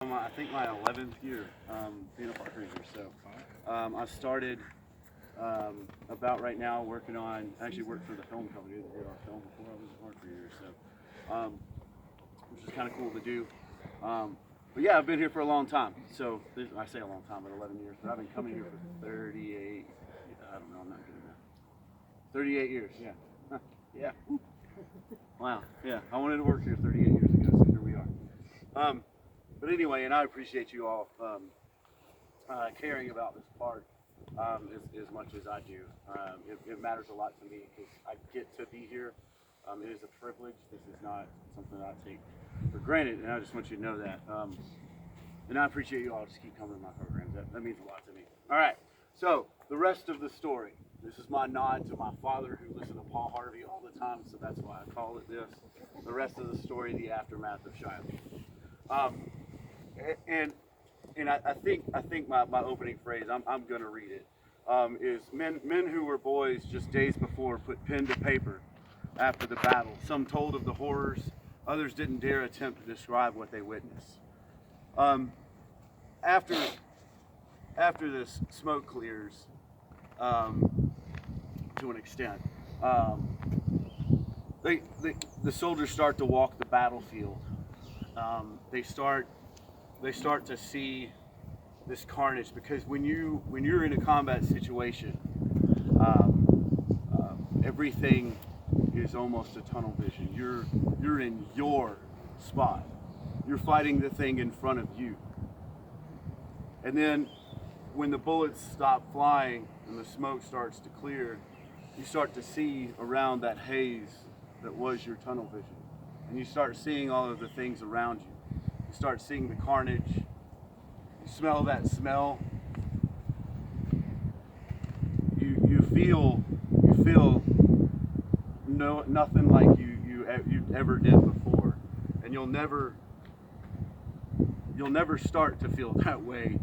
I think my 11th year being a Park Ranger. So I started about right now working on, I actually worked for the film company that did our film before I was a Park Ranger, so which is kind of cool to do. But yeah, I've been here for a long time. So I say a long time, but 11 years, but I've been coming here for 38, I don't know, I'm not good at math. 38 years, yeah. Yeah. Wow, yeah, I wanted to work here 38 years ago, so here we are. But anyway, and I appreciate you all caring about this park as much as I do. It matters a lot to me because I get to be here. It is a privilege. This is not something that I take for granted, and I just want you to know that. And I appreciate you all just keep coming to my programs. That means a lot to me. All right, so the rest of the story. This is my nod to my father who listened to Paul Harvey all the time, so that's why I call it this. The rest of the story, the aftermath of Shiloh. And I think my opening phrase, I'm going to read it, is men who were boys just days before put pen to paper after the battle. Some told of the horrors, others didn't dare attempt to describe what they witnessed. After this smoke clears, to an extent, the soldiers start to walk the battlefield. They start to see this carnage, because when you're in a combat situation, everything is almost a tunnel vision. You're in your spot. You're fighting the thing in front of you. And then when the bullets stop flying and the smoke starts to clear, you start to see around that haze that was your tunnel vision. And you start seeing all of the things around you. You start seeing the carnage. You smell that smell. You feel nothing like you ever did before, and you'll never start to feel that way,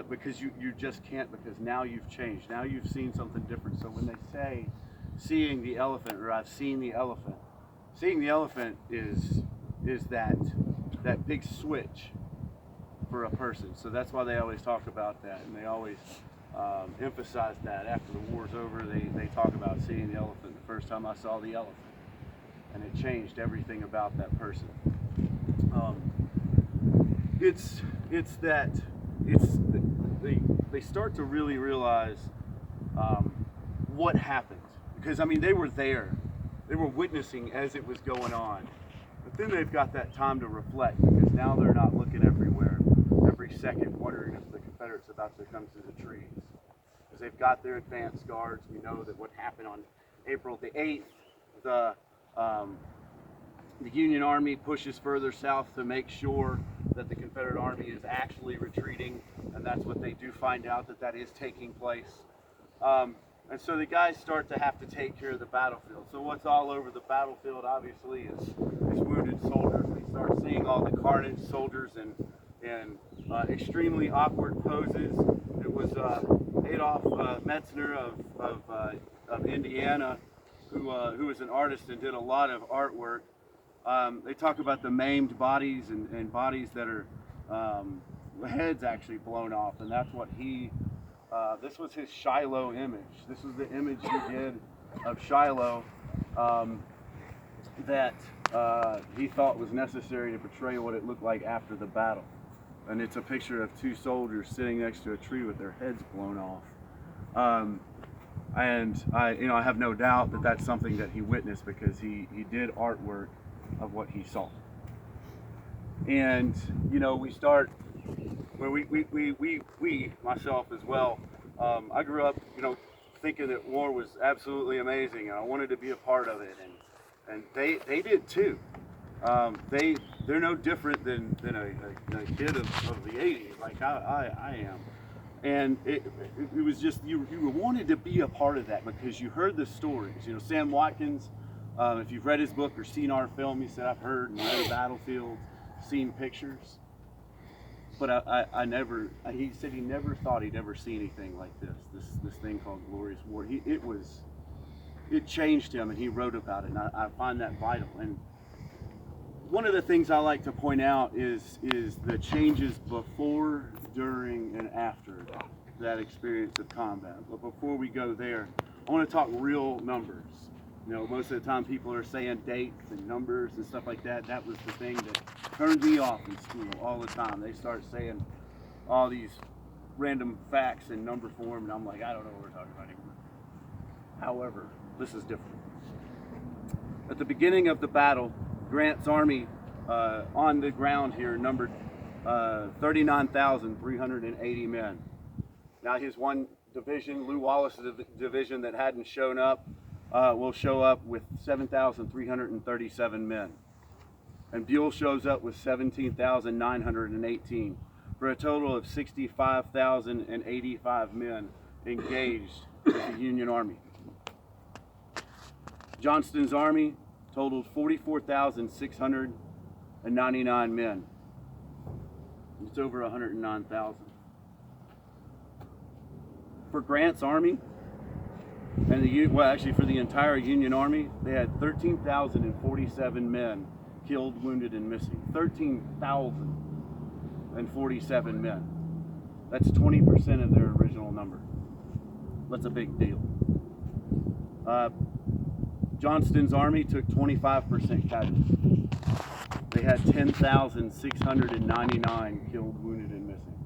because you just can't, because now you've changed. Now you've seen something different. So when they say seeing the elephant, or I've seen the elephant, seeing the elephant is that big switch for a person. So that's why they always talk about that, and they always emphasize that after the war's over. They talk about seeing the elephant. The first time I saw the elephant, and it changed everything about that person. They start to really realize what happened, because I mean, they were there, they were witnessing as it was going on. But then they've got that time to reflect, because now they're not looking everywhere, every second, wondering if the Confederates are about to come through the trees. Because they've got their advanced guards. We know that what happened on April the 8th, the Union Army pushes further south to make sure that the Confederate Army is actually retreating, and that's what they do find out, that is taking place. And so the guys start to have to take care of the battlefield. So what's all over the battlefield, obviously, is wounded soldiers. We start seeing all the carnage, soldiers in extremely awkward poses. It was Adolf Metzner of Indiana, who was an artist and did a lot of artwork. They talk about the maimed bodies and bodies that are heads actually blown off, and that's what this was his Shiloh image. This was the image he did of Shiloh that he thought was necessary to portray what it looked like after the battle. And it's a picture of two soldiers sitting next to a tree with their heads blown off. And I have no doubt that that's something that he witnessed, because he did artwork of what he saw. And we start, well, we myself as well, I grew up thinking that war was absolutely amazing, and I wanted to be a part of it, and they did too. They're no different than a kid of the 80s, like I am. And it was just, you wanted to be a part of that, because you heard the stories. Sam Watkins, if you've read his book or seen our film, he said, I've heard and read battlefields, seen pictures, but he said he never thought he'd ever see anything like this thing called Glorious War. It changed him, and he wrote about it, and I find that vital. And one of the things I like to point out is the changes before, during, and after that experience of combat. But before we go there, I want to talk real numbers. You know, most of the time people are saying dates and numbers and stuff like that. That was the thing that turned me off in school all the time. They start saying all these random facts in number form, and I'm like, I don't know what we're talking about anymore. However, this is different. At the beginning of the battle, Grant's army on the ground here numbered 39,380 men. Now his one division, Lew Wallace's division that hadn't shown up, will show up with 7,337 men. And Buell shows up with 17,918 for a total of 65,085 men engaged with the Union Army. Johnston's army totaled 44,699 men. It's over 109,000. For Grant's army, and for the entire Union Army, they had 13,047 men killed, wounded, and missing. 13,047 men. That's 20% of their original number. That's a big deal. Johnston's army took 25% casualties. They had 10,699 killed, wounded, and missing.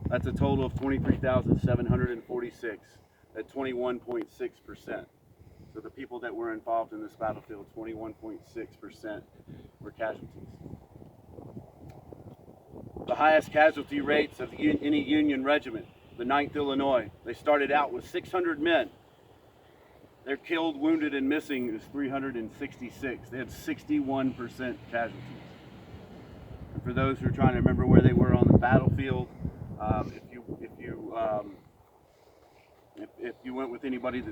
That's a total of 23,746 at 21.6%. So the people that were involved in this battlefield, 21.6% were casualties. The highest casualty rates of any Union regiment, the 9th Illinois, they started out with 600 men. Their killed, wounded, and missing is 366. They had 61% casualties. And for those who are trying to remember where they were on the battlefield, if you went with anybody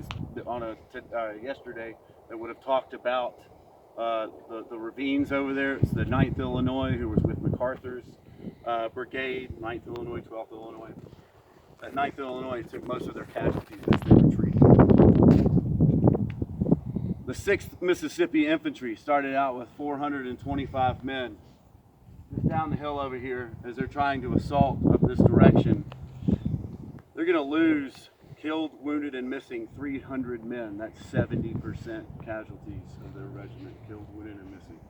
yesterday that would have talked about the ravines over there, it's the 9th Illinois, who was with MacArthur's brigade, 9th Illinois, 12th Illinois. That 9th Illinois took most of their casualties as they retreated. The 6th Mississippi Infantry started out with 425 men. Just down the hill over here, as they're trying to assault up this direction, they're going to lose killed, wounded, and missing 300 men. That's 70% casualties of their regiment, killed, wounded, and missing.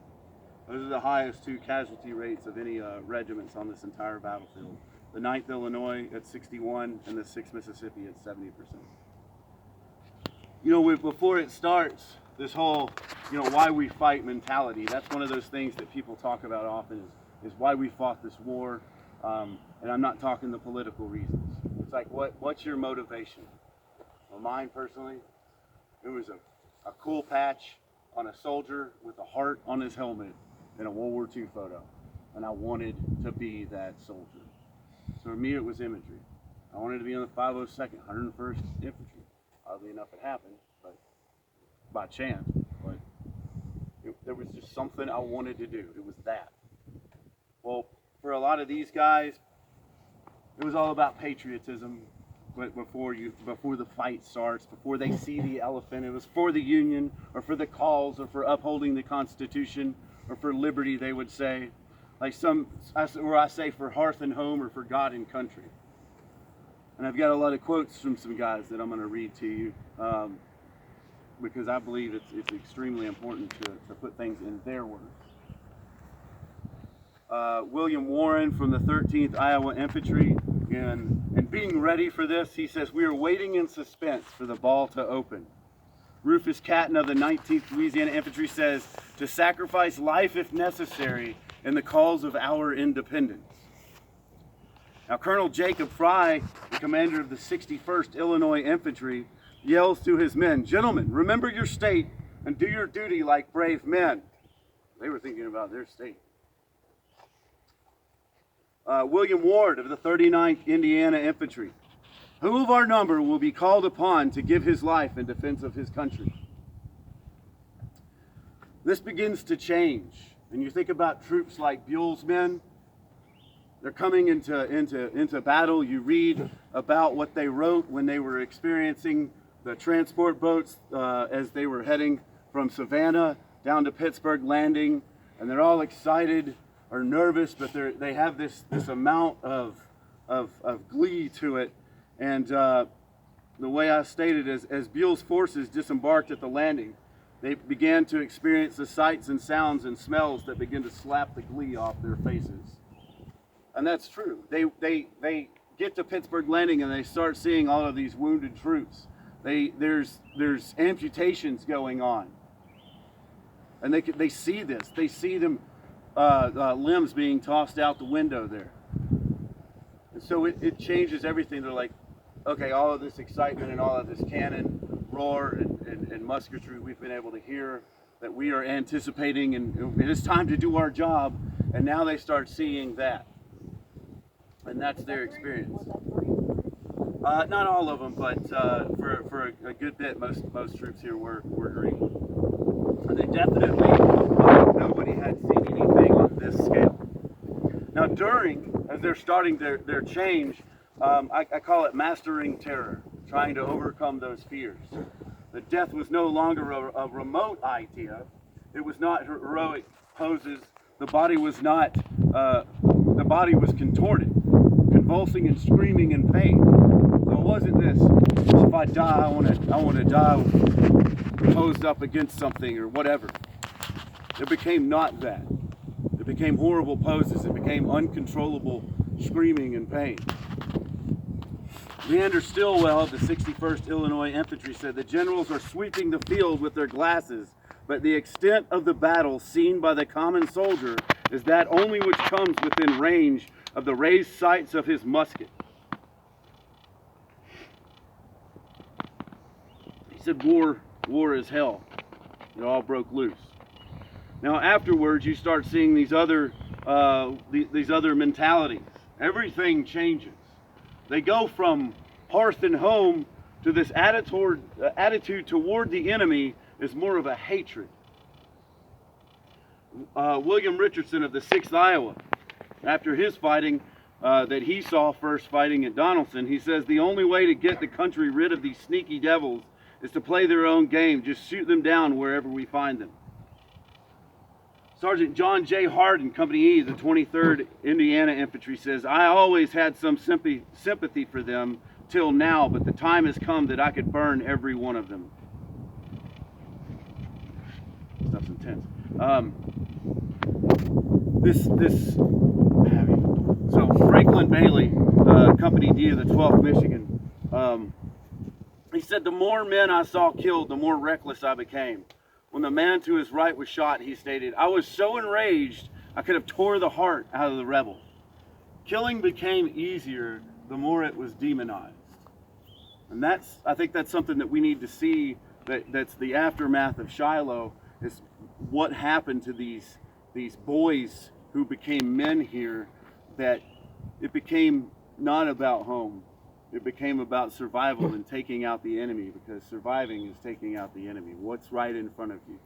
Those are the highest two casualty rates of any regiments on this entire battlefield. The 9th Illinois at 61 and the 6th Mississippi at 70%. You know, before it starts, this whole, why we fight mentality, that's one of those things that people talk about often is why we fought this war. And I'm not talking the political reasons. It's like, what's your motivation? Well, mine personally, it was a cool patch on a soldier with a heart on his helmet in a World War II photo. And I wanted to be that soldier. So for me, it was imagery. I wanted to be on the 502nd, 101st Infantry. Oddly enough, it happened, but by chance. But there was just something I wanted to do. It was that. Well, for a lot of these guys, it was all about patriotism. But before the fight starts, before they see the elephant, it was for the Union, or for the cause, or for upholding the Constitution, or for liberty, they would say. Like I say for hearth and home, or for God and country. And I've got a lot of quotes from some guys that I'm going to read to you, because I believe it's extremely important to put things in their words. William Warren from the 13th Iowa Infantry, and being ready for this, he says, "We are waiting in suspense for the ball to open." Rufus Catton of the 19th Louisiana Infantry says, "To sacrifice life if necessary in the cause of our independence." Now, Colonel Jacob Fry, the commander of the 61st Illinois Infantry, yells to his men, "Gentlemen, remember your state and do your duty like brave men." They were thinking about their state. William Ward of the 39th Indiana Infantry, "Who of our number will be called upon to give his life in defense of his country?" This begins to change. And you think about troops like Buell's men, they're coming into battle. You read about what they wrote when they were experiencing the transport boats as they were heading from Savannah down to Pittsburgh Landing, and they're all excited or nervous, but they have this amount of glee to it. And the way I stated is, as Buell's forces disembarked at the landing, they began to experience the sights and sounds and smells that begin to slap the glee off their faces. And that's true. They get to Pittsburgh Landing and they start seeing all of these wounded troops. There's amputations going on, and they see this. They see them limbs being tossed out the window there, and so it changes everything. They're like, okay, all of this excitement and all of this cannon roar and musketry we've been able to hear, that we are anticipating, and it is time to do our job. And now they start seeing that, and that's their experience. Not all of them, but for a good bit, most troops here were green. And they definitely, nobody had seen anything on this scale. Now as they're starting their change, I call it mastering terror, trying to overcome those fears. The death was no longer a remote idea. It was not heroic poses. The body was contorted, convulsing and screaming in pain. So it wasn't this, well, if I die, I want to die posed up against something or whatever. It became not that. It became horrible poses. It became uncontrollable screaming and pain. Leander Stillwell of the 61st Illinois Infantry said, the generals are sweeping the field with their glasses, but the extent of the battle seen by the common soldier is that only which comes within range of the raised sights of his musket. He said war is hell. It all broke loose. Now afterwards you start seeing these other mentalities. Everything changes. They go from hearth and home to this attitude toward the enemy is more of a hatred. William Richardson of the 6th Iowa, after his fighting that he saw first fighting at Donelson, he says the only way to get the country rid of these sneaky devils is to play their own game. Just shoot them down wherever we find them. Sergeant John J. Hardin, Company E, the 23rd Indiana Infantry, says, I always had some sympathy for them till now, but the time has come that I could burn every one of them. Stuff's intense. So Franklin Bailey, Company D of the 12th Michigan, he said, the more men I saw killed, the more reckless I became. When the man to his right was shot, he stated, I was so enraged I could have tore the heart out of the rebel. Killing became easier the more it was demonized. And I think that's something that we need to see, that's the aftermath of Shiloh, is what happened to these boys who became men here, that it became not about home. It became about survival and taking out the enemy, because surviving is taking out the enemy. What's right in front of you.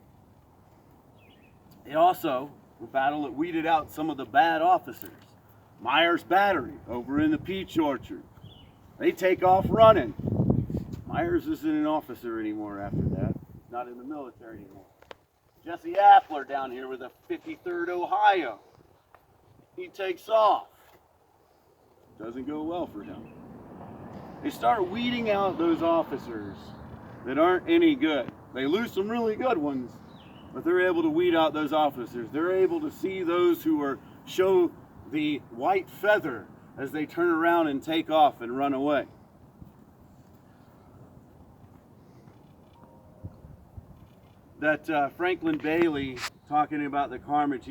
It also, the battle that weeded out some of the bad officers. Myers Battery over in the Peach Orchard. They take off running. Myers isn't an officer anymore after that. He's not in the military anymore. Jesse Appler down here with the 53rd Ohio. He takes off. Doesn't go well for him. They start weeding out those officers that aren't any good. They lose some really good ones, but they're able to weed out those officers. They're able to see those who show the white feather as they turn around and take off and run away. That Franklin Bailey, talking about the carnage,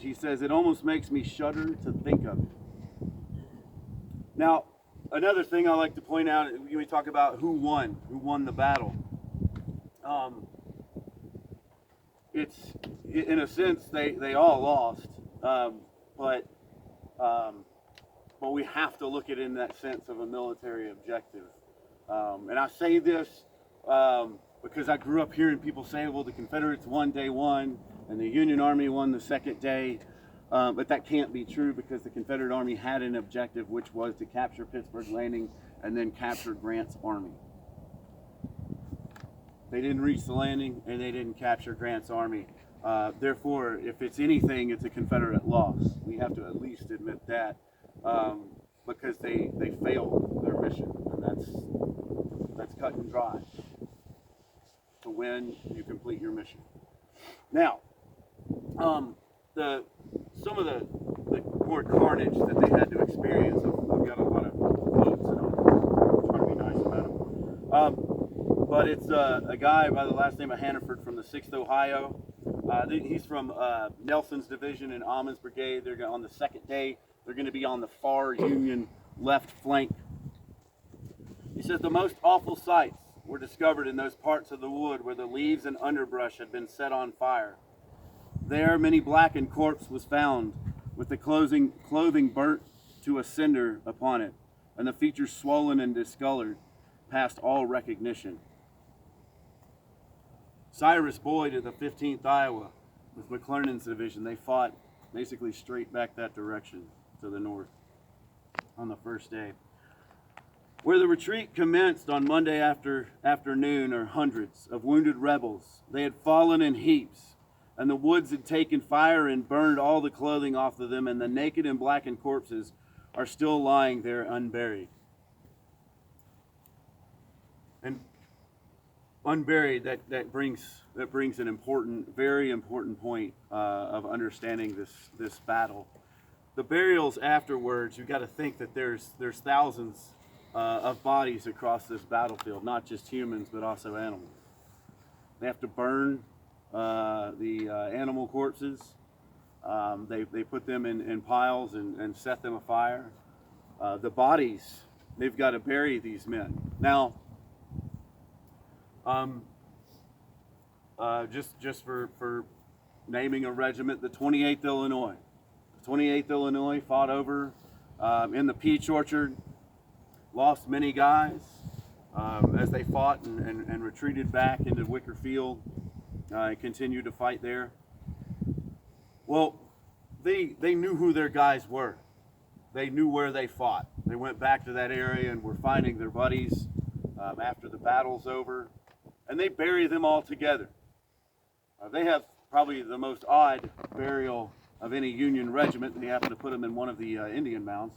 he says, it almost makes me shudder to think of it. Now, another thing I like to point out, we talk about who won the battle. It's, in a sense, they all lost, but we have to look at it in that sense of a military objective. And I say this because I grew up hearing people say, well, the Confederates won day one, and the Union Army won the second day. But that can't be true, because the Confederate Army had an objective, which was to capture Pittsburgh Landing and then capture Grant's army. They didn't reach the landing, and they didn't capture Grant's army. Therefore, if it's anything, it's a Confederate loss. We have to at least admit that, because they failed their mission, and that's cut and dry. To win, you complete your mission. Now, some of the more carnage that they had to experience. I've got a lot of quotes, and I'm trying to be nice about them. But it's a guy by the last name of Hannaford from the 6th Ohio. He's from Nelson's division in Ammen's brigade. They're on the second day. They're going to be on the far Union left flank. He says the most awful sights were discovered in those parts of the wood where the leaves and underbrush had been set on fire. There many blackened corpse was found, with the clothing burnt to a cinder upon it, and the features swollen and discolored, past all recognition. Cyrus Boyd of the 15th Iowa, with McClernand's division, they fought basically straight back that direction to the north on the first day. Where the retreat commenced on Monday afternoon are hundreds of wounded rebels. They had fallen in heaps, and the woods had taken fire and burned all the clothing off of them, and the naked and blackened corpses are still lying there unburied. And unburied, that brings an important, very important point of understanding this battle. The burials afterwards, you've got to think that there's thousands of bodies across this battlefield, not just humans but also animals. They have to burn the animal corpses. They put them in piles and set them afire. The bodies, they've got to bury these men. Now, just for naming a regiment, the 28th Illinois. The 28th Illinois fought over in the peach orchard, lost many guys as they fought and retreated back into Wicker Field, continued to fight there. Well, they knew who their guys were. They knew where they fought. They went back to that area and were finding their buddies after the battle's over, and they bury them all together. They have probably the most odd burial of any Union regiment. They happen to put them in one of the Indian mounds,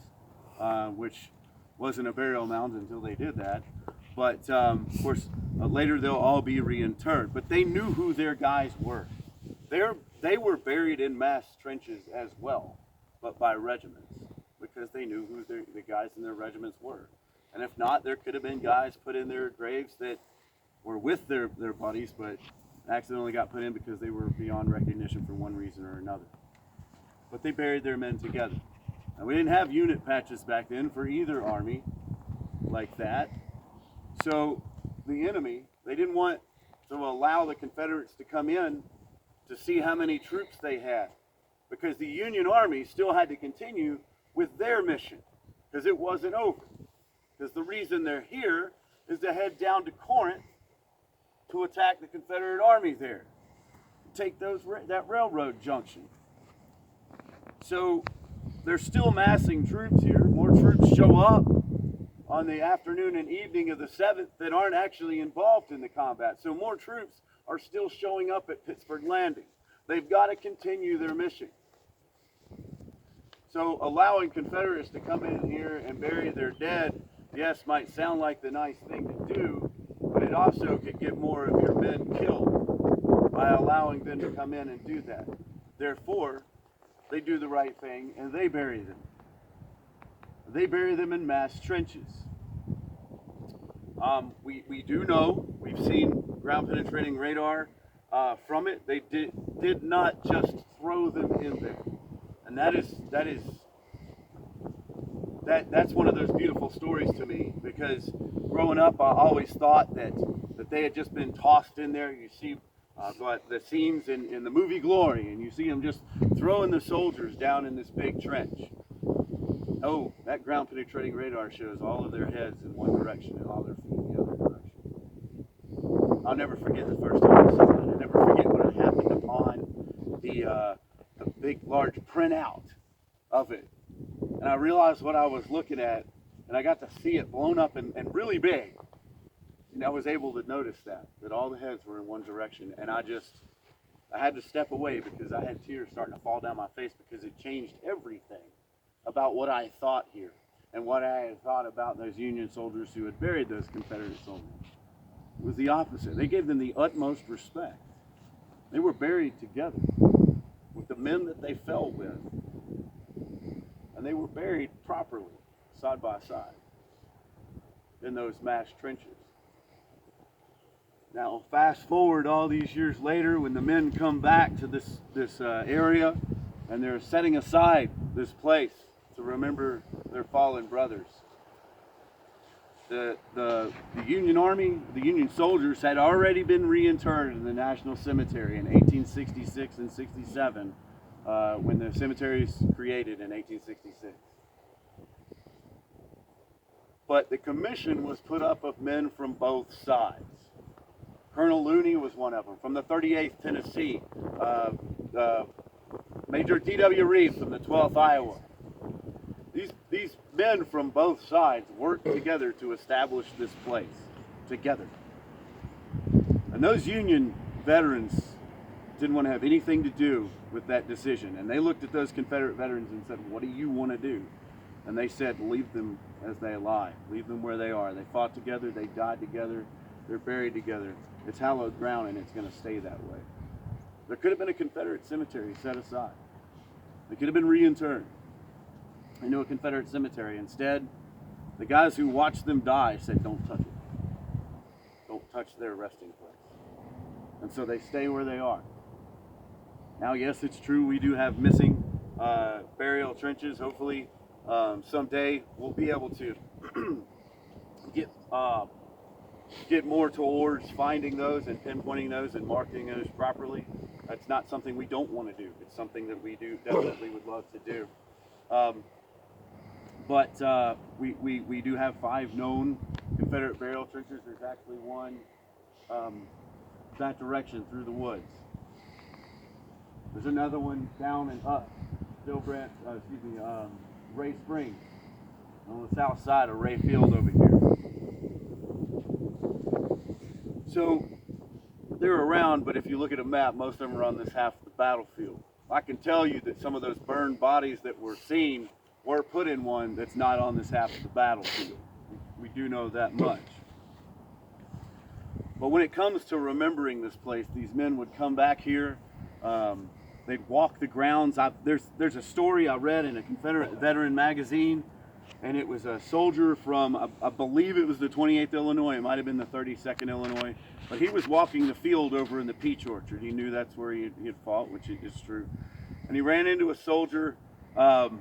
which wasn't a burial mound until they did that. But of course, later they'll all be reinterred. But they knew who their guys were. They were buried in mass trenches as well, but by regiments, because they knew who the guys in their regiments were. And if not, there could have been guys put in their graves that were with their buddies, but accidentally got put in because they were beyond recognition for one reason or another. But they buried their men together. Now, we didn't have unit patches back then for either army like that. So the enemy, they didn't want to allow the Confederates to come in to see how many troops they had, because the Union Army still had to continue with their mission, because it wasn't over. Because the reason they're here is to head down to Corinth to attack the Confederate Army there, take that railroad junction. So they're still massing troops here. More troops show up on the afternoon and evening of the 7th that aren't actually involved in the combat. So more troops are still showing up at Pittsburgh Landing. They've got to continue their mission. So allowing Confederates to come in here and bury their dead, yes, might sound like the nice thing to do, but it also could get more of your men killed by allowing them to come in and do that. Therefore, they do the right thing and they bury them. They bury them in mass trenches. We do know, we've seen ground penetrating radar from it. They did not just throw them in there. And that's one of those beautiful stories to me, because growing up I always thought that they had just been tossed in there. You see the scenes in the movie Glory, and you see them just throwing the soldiers down in this big trench. Oh, that ground penetrating radar shows all of their heads in one direction and all their feet in the other direction. I'll never forget the first time I saw it. I'll never forget when it happened upon the big large printout of it. And I realized what I was looking at, and I got to see it blown up and really big. And I was able to notice that all the heads were in one direction. And I had to step away because I had tears starting to fall down my face because it changed everything about what I thought here and what I had thought about those Union soldiers who had buried those Confederate soldiers. It was the opposite. They gave them the utmost respect. They were buried together with the men that they fell with. And they were buried properly, side by side, in those mass trenches. Now, fast forward all these years later, when the men come back to this area, and they're setting aside this place to remember their fallen brothers. The Union Army, the Union soldiers had already been reinterred in the National Cemetery in 1866 and 67, when the cemetery was created in 1866. But the commission was put up of men from both sides. Colonel Looney was one of them, from the 38th Tennessee. Major D.W. Reed from the 12th Iowa. These men from both sides worked together to establish this place, together. And those Union veterans didn't want to have anything to do with that decision. And they looked at those Confederate veterans and said, what do you want to do? And they said, leave them as they lie. Leave them where they are. They fought together, they died together, they're buried together. It's hallowed ground, and it's going to stay that way. There could have been a Confederate cemetery set aside. They could have been reinterred into a Confederate cemetery. Instead, the guys who watched them die said, don't touch it. Don't touch their resting place. And so they stay where they are. Now, yes, it's true, we do have missing burial trenches. Hopefully, someday we'll be able to get more towards finding those and pinpointing those and marking those properly. That's not something we don't want to do. It's something that we do definitely would love to do. But we do have 5 known Confederate burial trenches. There's actually one that direction through the woods. There's another one down and up, Ray Springs, on the south side of Ray Field over here. So they're around, but if you look at a map, most of them are on this half of the battlefield. I can tell you that some of those burned bodies that were seen were put in one that's not on this half of the battlefield. We do know that much. But when it comes to remembering this place, these men would come back here. They'd walk the grounds. There's a story I read in a Confederate veteran magazine, and it was a soldier from, I believe it was the 28th Illinois, it might have been the 32nd Illinois, but he was walking the field over in the peach orchard. He knew that's where he had fought, which is true. And he ran into a soldier, from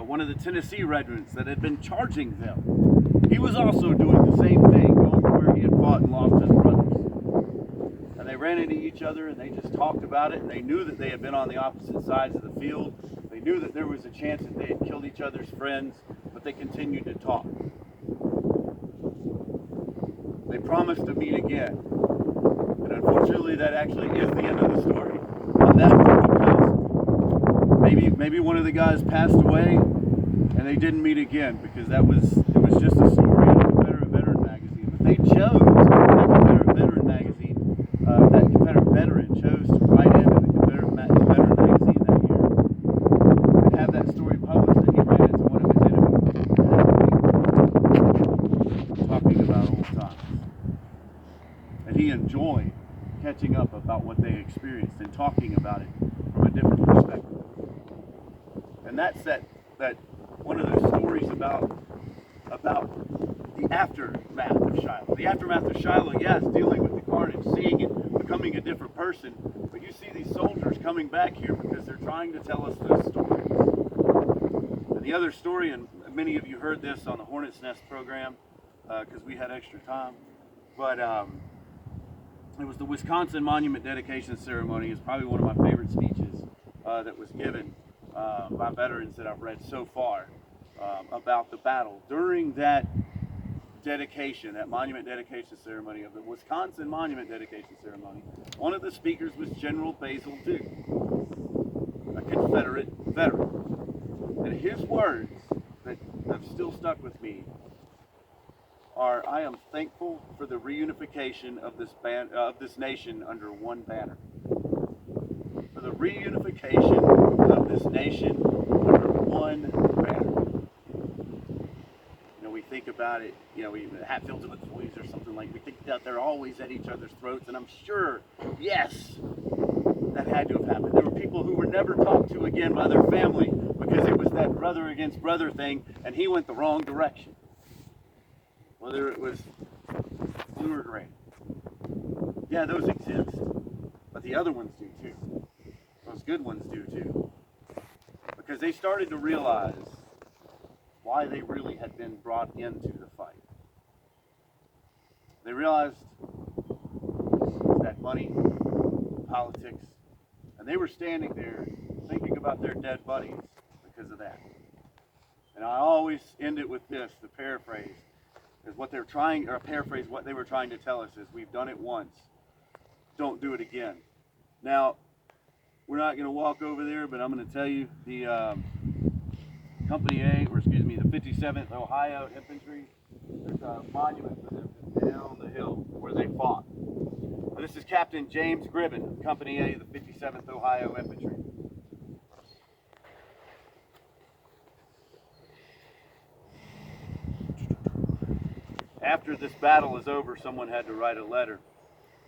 one of the Tennessee regiments that had been charging them. He was also doing the same thing, going to where he had fought and lost his brothers. And they ran into each other and they just talked about it, and they knew that they had been on the opposite sides of the field. They knew that there was a chance that they had killed each other's friends, but they continued to talk. They promised to meet again. And unfortunately, that actually is the end of the story on that one, because maybe one of the guys passed away and they didn't meet again, because it was just a story in a Confederate veteran magazine. But they chose, that Confederate veteran magazine, that Confederate veteran chose to write into the Confederate veteran magazine that year and have that story published that he ran into one of his enemies, talking about old times. And he enjoyed catching up about what they experienced and talking about it from a different perspective. And that's that one of those stories about the aftermath of Shiloh. The aftermath of Shiloh, yes, dealing with the carnage, seeing it, becoming a different person, but you see these soldiers coming back here because they're trying to tell us those stories. And the other story, and many of you heard this on the Hornet's Nest program, because we had extra time, but it was the Wisconsin Monument Dedication Ceremony. It's probably one of my favorite speeches that was given by veterans that I've read so far about the battle. During that dedication, that monument dedication ceremony of the Wisconsin Monument Dedication Ceremony, one of the speakers was General Basil Duke, a Confederate veteran. And his words that have still stuck with me are, I am thankful for the reunification of this nation under one banner. For the reunification of this nation under one banner. You know, we think about it, you know, Hatfields with toys or something like, we think that they're always at each other's throats, and I'm sure, yes, that had to have happened. There were people who were never talked to again by their family because it was that brother against brother thing, and he went the wrong direction. Whether it was blue or gray. Yeah, those exist, but the other ones do too. Those good ones do too. Because they started to realize why they really had been brought into the fight. They realized that money, politics, and they were standing there thinking about their dead buddies because of that. And I always end it with this, the paraphrase, is what they're trying, or paraphrase what they were trying to tell us is, we've done it once, don't do it again. Now, we're not going to walk over there, but I'm going to tell you the Company A, or excuse me, the 57th Ohio Infantry, there's a monument for them down the hill where they fought. This is Captain James Gribben of Company A, the 57th Ohio Infantry. After this battle is over, someone had to write a letter.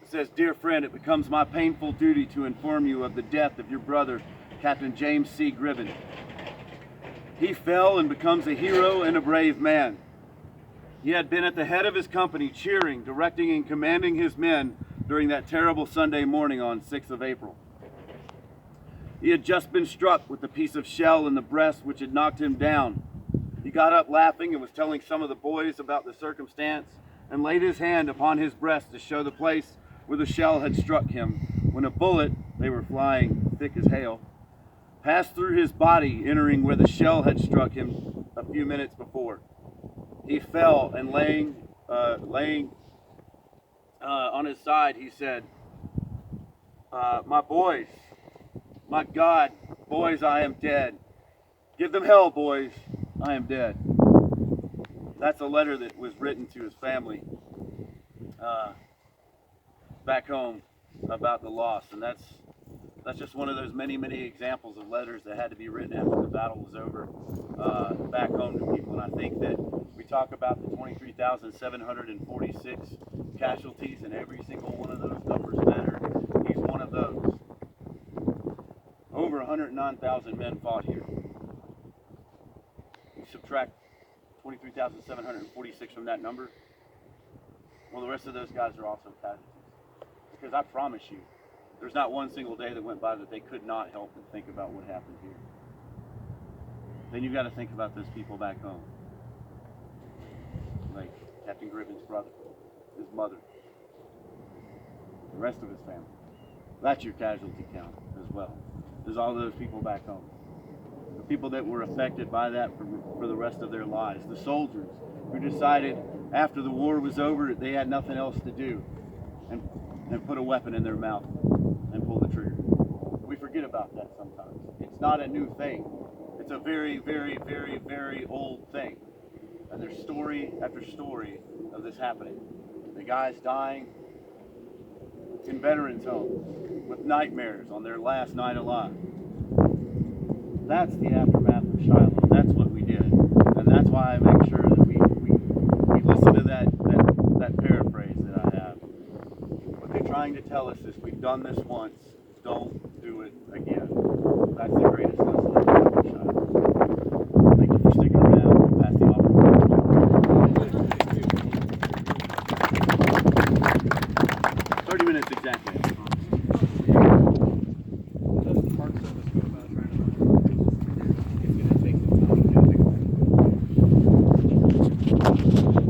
It says, "Dear friend, it becomes my painful duty to inform you of the death of your brother, Captain James C. Gribben. He fell and becomes a hero and a brave man. He had been at the head of his company, cheering, directing, and commanding his men during that terrible Sunday morning on 6th of April. He had just been struck with a piece of shell in the breast which had knocked him down. He got up laughing and was telling some of the boys about the circumstance and laid his hand upon his breast to show the place where the shell had struck him, when a bullet, they were flying thick as hail, passed through his body, entering where the shell had struck him a few minutes before. He fell, and laying on his side, he said, my boys, my God, boys, I am dead. Give them hell, boys, I am dead." That's a letter that was written to his family back home about the loss, and that's just one of those many, many examples of letters that had to be written after the battle was over back home to people. And I think that we talk about the 23,746 casualties, and every single one of those numbers matter. He's one of those. Over 109,000 men fought here. You subtract 23,746 from that number, well, the rest of those guys are also casualties. Because I promise you, there's not one single day that went by that they could not help but think about what happened here. Then you've got to think about those people back home. Like Captain Gribben's brother, his mother, the rest of his family. That's your casualty count as well. There's all those people back home. The people that were affected by that for the rest of their lives. The soldiers who decided after the war was over they had nothing else to do and put a weapon in their mouth and pull the trigger. We forget about that sometimes. It's not a new thing. It's a very, very, very, very old thing. And there's story after story of this happening. The guys dying in veterans' homes with nightmares on their last night alive. That's the aftermath of Shiloh. That's what we did. And that's why I make sure that we listen to that paraphrase that I have. What they're trying to tell us is, we've done this once, don't do it again. That's the greatest lesson I've learned from Shiloh. Thank you for sticking around. Pass the offering. 30 minutes exactly. It's going to take some time.